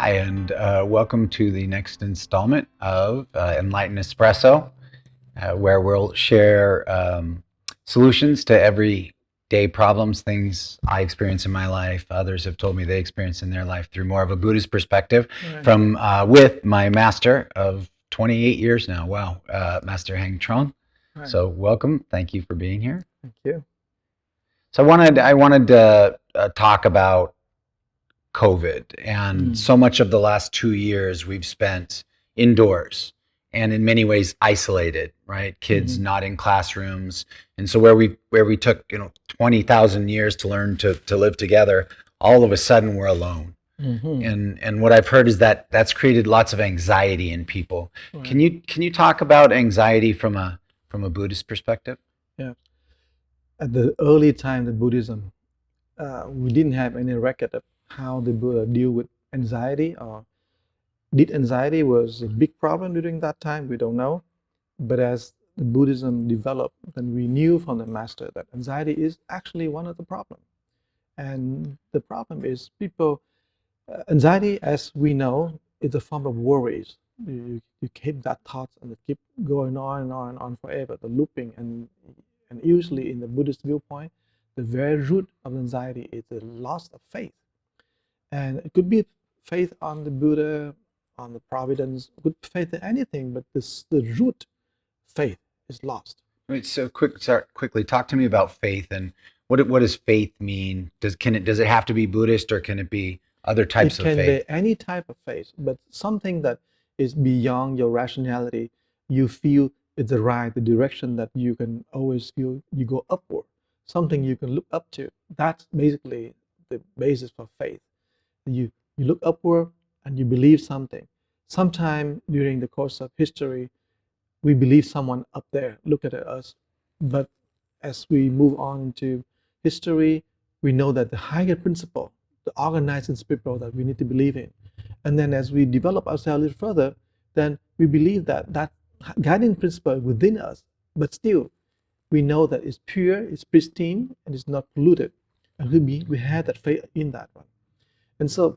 Hi, and welcome to the next installment of Enlightened Espresso, where we'll share solutions to everyday problems, things I experience in my life, others have told me they experience in their life through more of a Buddhist perspective, from with my master of 28 years now. Wow, Master Heng Trong. So welcome. Thank you for being here. Thank you. So I wanted to talk about COVID, and so much of the last 2 years we've spent indoors and in many ways isolated, right? Kids not in classrooms, and so where we took 20,000 years to learn to live together, all of a sudden we're alone. And what I've heard is that that's created lots of anxiety in people. Can you talk about anxiety from a Buddhist perspective? Yeah. At the early time of Buddhism, we didn't have any record of how the Buddha deal with anxiety, or did anxiety was a big problem during that time. We don't know. But as the Buddhism developed, then we knew from the master that anxiety is actually one of the problems. And the problem is people, anxiety, as we know, is a form of worries. You keep that thought and it keep going on and on and on forever, the looping. And usually in the Buddhist viewpoint, the very root of anxiety is the loss of faith. And it could be faith on the Buddha, on the providence, good faith in anything, but the root faith is lost. Wait, so quickly talk to me about faith, and what does faith mean? Does it have to be Buddhist, or can it be other types of faith? It can be any type of faith, but something that is beyond your rationality. You feel it's the direction that you can always feel you go upward, something you can look up to. That's basically the basis for faith. You look upward and you believe something. Sometime during the course of history, we believe someone up there look at us, but as we move on to history, we know that the higher principle, the organizing principle that we need to believe in, and then as we develop ourselves a little further, then we believe that that guiding principle within us, but still we know that it's pure, it's pristine, and it's not polluted, and we have that faith in that one. And so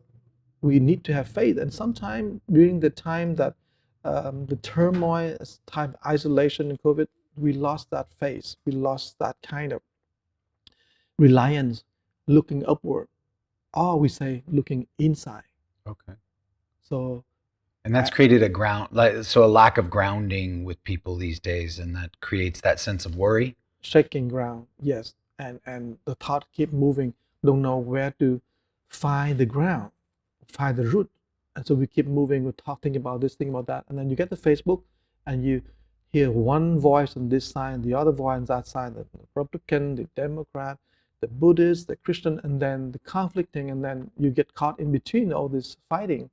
we need to have faith. And sometime during the time that the turmoil, time isolation and COVID, we lost that faith. We lost that kind of reliance, looking upward, or we say looking inside. Okay. So, and that's created a lack of grounding with people these days, and that creates that sense of worry. Shaking ground, yes, and the thought keep moving, don't know where to find the ground, find the root. And so we keep moving, we talk, thinking about this, thinking about that, and then you get to Facebook and you hear one voice on this side, the other voice on that side, the Republican, the Democrat, the Buddhist, the Christian, and then the conflicting, and then you get caught in between all this fighting,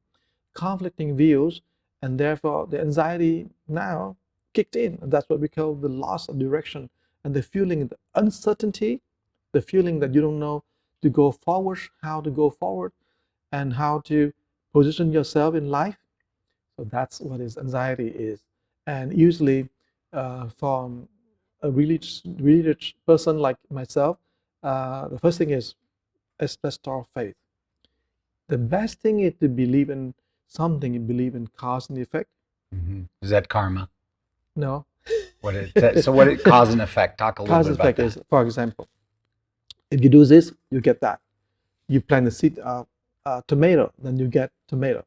conflicting views, and therefore the anxiety now kicked in. And that's what we call the loss of direction, and the feeling, the uncertainty, the feeling that you don't know to go forward, how to go forward, and how to position yourself in life. So that's what is anxiety is. And usually from a religious person like myself, the first thing is let's start faith. The best thing is to believe in something, you believe in cause and effect. Is that karma? No. So what is cause and effect? Talk a little Cause bit and about effect that. is, for example, if you do this, you get that. You plant a seed of tomato, then you get tomato.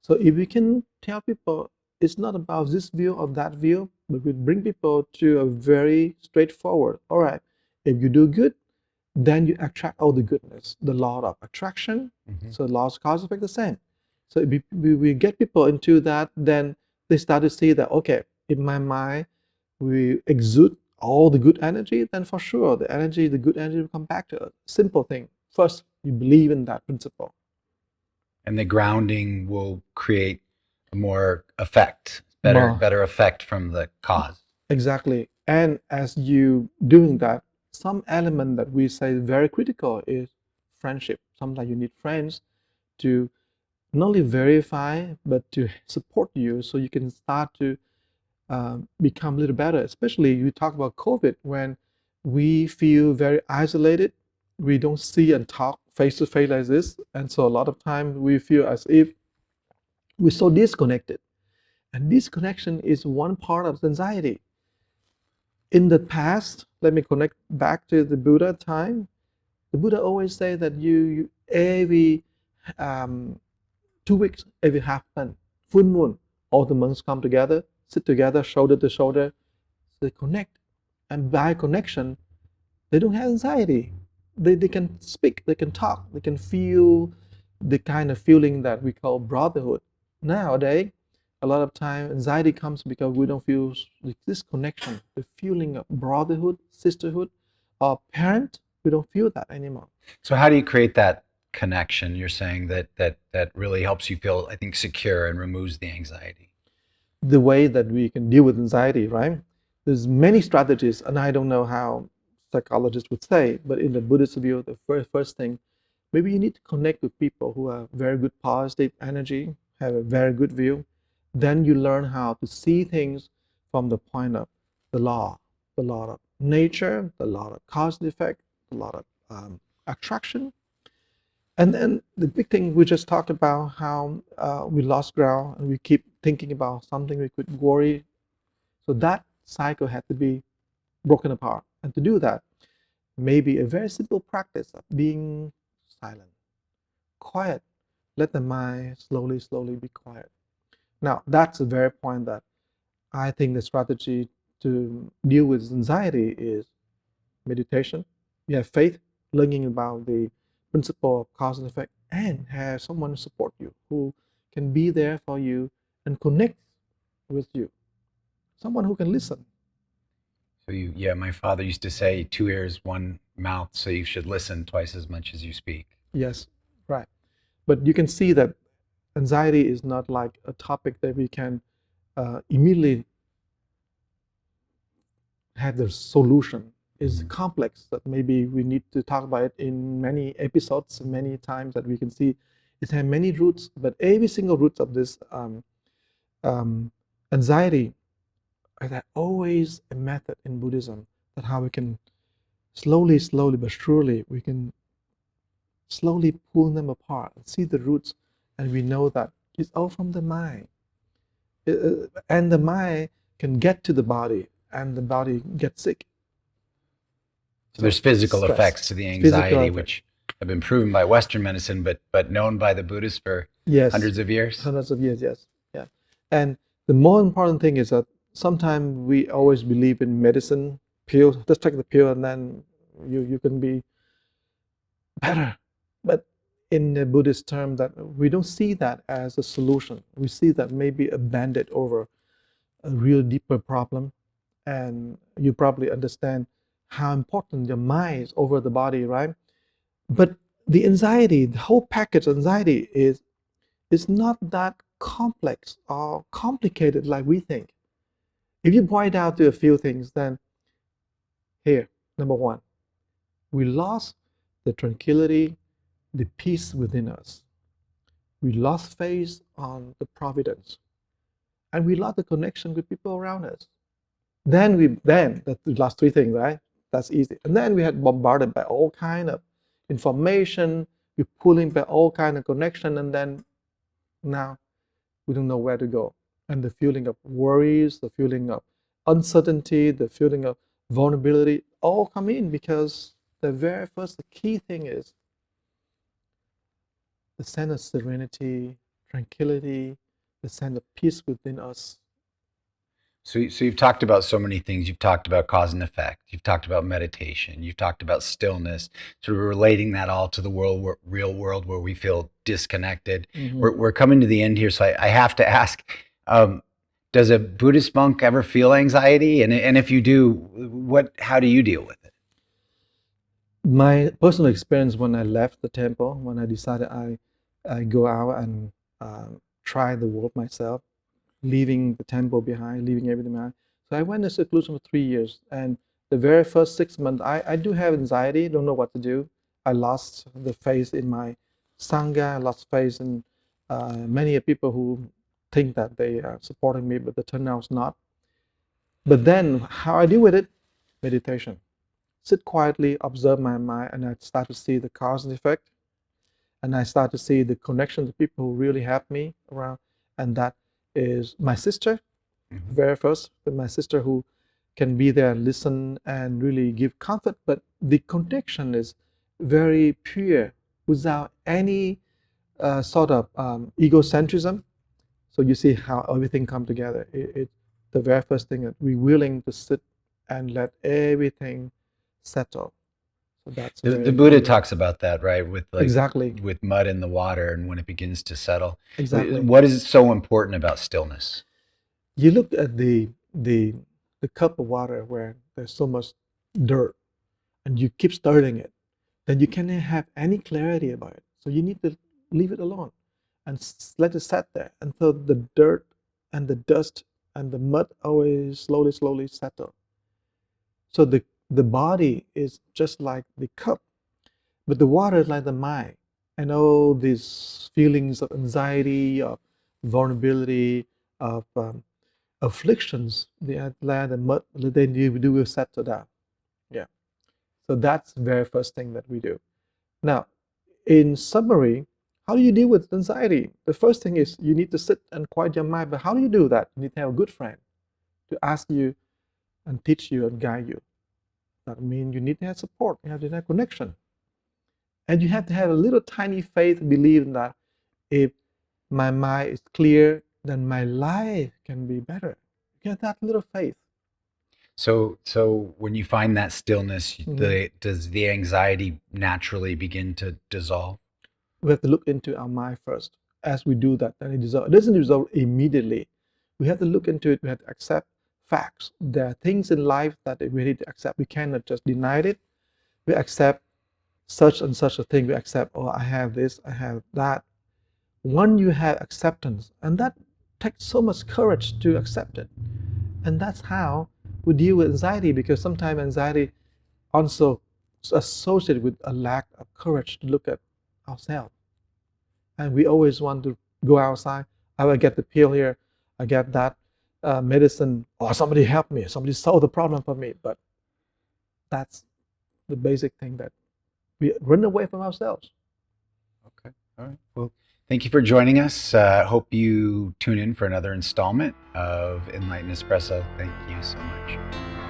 So if we can tell people it's not about this view or that view, but we bring people to a very straightforward, all right, if you do good, then you attract all the goodness, the law of attraction. So laws, cause, effect, the same. So if we get people into that, then they start to see that, okay, in my mind, we exude all the good energy, then for sure the good energy will come back to us. Simple thing. First, you believe in that principle. And the grounding will create more effect, better effect from the cause. Exactly. And as you doing that, some element that we say is very critical is friendship. Sometimes you need friends to not only verify, but to support you so you can start to become a little better. Especially you talk about COVID, when we feel very isolated, we don't see and talk face to face like this, and so a lot of time we feel as if We're so disconnected. And disconnection is one part of anxiety. In the past, let me connect back to the Buddha time. The Buddha always say that you every um, 2 weeks, every half month, full moon, all the monks come together, sit together, shoulder to shoulder, they connect. And by connection, they don't have anxiety. They can speak, they can talk, they can feel the kind of feeling that we call brotherhood. Nowadays, a lot of time anxiety comes because we don't feel this connection, the feeling of brotherhood, sisterhood, or parent. We don't feel that anymore. So how do you create that connection? You're saying that really helps you feel, I think, secure and removes the anxiety. The way that we can deal with anxiety, right? There's many strategies, and I don't know how psychologists would say, but in the Buddhist view, the first thing, maybe you need to connect with people who have very good positive energy, have a very good view. Then you learn how to see things from the point of the law of nature, the law of cause and effect, the law of attraction. And then the big thing we just talked about how we lost ground and we keep thinking about something we could worry. So that cycle had to be broken apart. And to do that, maybe a very simple practice of being silent, quiet. Let the mind slowly be quiet. Now, that's the very point that I think the strategy to deal with anxiety is meditation. You have faith, learning about the principle of cause and effect, and have someone support you who can be there for you and connect with you. Someone who can listen. So yeah, my father used to say, two ears, one mouth, so you should listen twice as much as you speak. Yes, right. But you can see that anxiety is not like a topic that we can immediately have the solution. It's complex that maybe we need to talk about it in many episodes, many times that we can see it has many roots, but every single root of this anxiety is always a method in Buddhism that how we can slowly but surely we can slowly pull them apart and see the roots, and we know that it's all from the mind. And the mind can get to the body, and the body gets sick. So there's physical stress. effects to the anxiety, which have been proven by Western medicine, but known by the Buddhists for hundreds of years. Hundreds of years, yes. Yeah. And the more important thing is that sometimes we always believe in medicine, pill, just take the pill and then you can be better. But in the Buddhist term, that we don't see that as a solution. We see that maybe a band-aid over a real deeper problem. And you probably understand how important your mind is over the body, right? But the anxiety, the whole package of anxiety is not that complex or complicated like we think. If you boil down to a few things, then here, number one, we lost the tranquility, the peace within us. We lost faith on the providence, and we lost the connection with people around us. Then the last three things, right? That's easy. And then we had bombarded by all kind of information. We're pulling by all kind of connection, and then now we don't know where to go. And the feeling of worries, the feeling of uncertainty, the feeling of vulnerability all come in because the very first, the key thing is the sense of serenity, tranquility, the sense of peace within us. So you've talked about so many things. You've talked about cause and effect. You've talked about meditation. You've talked about stillness. Sort of relating that all to the real world where we feel disconnected. Mm-hmm. We're coming to the end here, so I have to ask: does a Buddhist monk ever feel anxiety? And if you do, how do you deal with it? My personal experience when I left the temple, when I decided I go out and try the world myself, leaving the temple behind, leaving everything behind. So I went in seclusion for 3 years, and the very first 6 months, I do have anxiety, don't know what to do. I lost the faith in my sangha, I lost faith in many people who think that they are supporting me, but the turnout's not. But then, how I deal with it? Meditation. Sit quietly, observe my mind, and I start to see the cause and effect, and I start to see the connection to people who really help me around. And that is my sister, Mhm. very first, my sister who can be there and listen and really give comfort. But the connection is very pure without any sort of egocentrism. So you see how everything come together. The very first thing that we're willing to sit and let everything settle. So that's The very Buddha important. talks about that, right? With like Exactly, with mud in the water, and when it begins to settle. exactly. What is so important about stillness? You look at the cup of water where there's so much dirt, and you keep stirring it, then you cannot have any clarity about it. So you need to leave it alone and let it sit there until the dirt and the dust and the mud always slowly settle. So the body is just like the cup, but the water is like the mind. And all these feelings of anxiety, of vulnerability, of afflictions, the land and mud, they do will settle down. Yeah. So that's the very first thing that we do. Now, in summary, how do you deal with anxiety? The first thing is you need to sit and quiet your mind. But how do you do that? You need to have a good friend to ask you and teach you and guide you. That means you need to have support, you have to have connection. And you have to have a little tiny faith, believe that if my mind is clear, then my life can be better. Get that little faith. So when you find that stillness, Mhm. does the anxiety naturally begin to dissolve? We have to look into our mind first. As we do that, then it doesn't resolve immediately. We have to look into it. We have to accept facts. There are things in life that we need to accept. We cannot just deny it. We accept such and such a thing. We accept, oh, I have this, I have that. When you have acceptance, and that takes so much courage to accept it. And that's how we deal with anxiety, because sometimes anxiety also associated with a lack of courage to look at ourselves. And we always want to go outside. I will get the pill here, I get that medicine, or somebody help me, somebody solve the problem for me. But that's the basic thing that we run away from ourselves. Okay. All right. Well, thank you for joining us. Hope you tune in for another installment of Enlightened Espresso. Thank you so much.